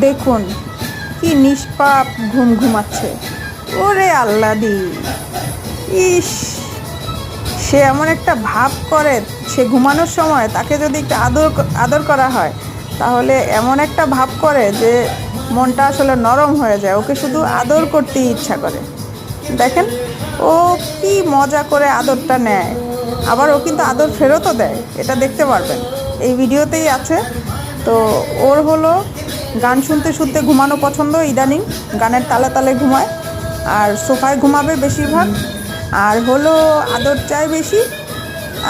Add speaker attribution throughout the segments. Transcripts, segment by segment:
Speaker 1: দেখুন কি নিষ্পাপ ঘুম ঘুমাচ্ছে। ওরে আল্লাদি, ইস, সে এমন একটা ভাব করে, সে ঘুমানোর সময় তাকে যদি একটু আদর করা হয় তাহলে এমন একটা ভাব করে যে মনটা আসলে নরম হয়ে যায়, ওকে শুধু আদর করতেই ইচ্ছা করে। দেখেন ও কি মজা করে আদরটা নেয়, আবার ও কিন্তু আদর ফেরতও দেয়, এটা দেখতে পারবেন, এই ভিডিওতেই আছে। তো ওর হলো গান শুনতে শুনতে ঘুমানো পছন্দ, ইদানিং গানের তালে তালে ঘুমায়, আর সোফায় ঘুমাবে বেশিরভাগ, আর হলো আদর চায় বেশি,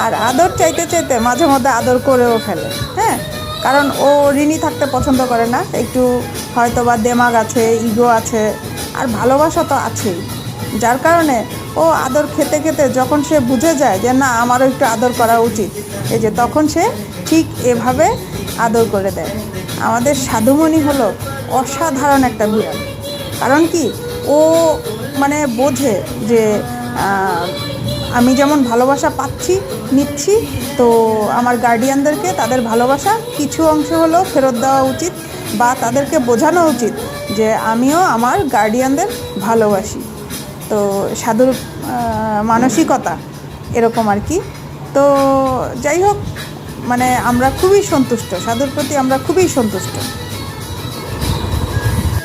Speaker 1: আর আদর চাইতে চাইতে মাঝে মধ্যে আদর করেও ফেলে। হ্যাঁ, কারণ ও ঋণী থাকতে পছন্দ করে না, একটু হয়তো বা দেমাগ আছে, ইগো আছে, আর ভালোবাসা তো আছেই, যার কারণে ও আদর খেতে খেতে যখন সে বুঝে যায় যে না আমারও একটু আদর করা উচিত, এই যে তখন সে ঠিক এভাবে আদর করে দেয়। আমাদের সাধুমণি হলো অসাধারণ একটা বিড়াল। কারণ কি, ও মানে বোঝে যে আমি যেমন ভালোবাসা পাচ্ছি, নিচ্ছি, তো আমার গার্ডিয়ানদেরকে তাদের ভালোবাসা কিছু অংশ হলেও ফেরত দেওয়া উচিত, বা তাদেরকে বোঝানো উচিত যে আমিও আমার গার্ডিয়ানদের ভালোবাসি। তো সাধুর মানসিকতা এরকম আর কি। তো যাই হোক, মানে আমরা খুবই সন্তুষ্ট, সাধুর প্রতি আমরা খুবই সন্তুষ্ট।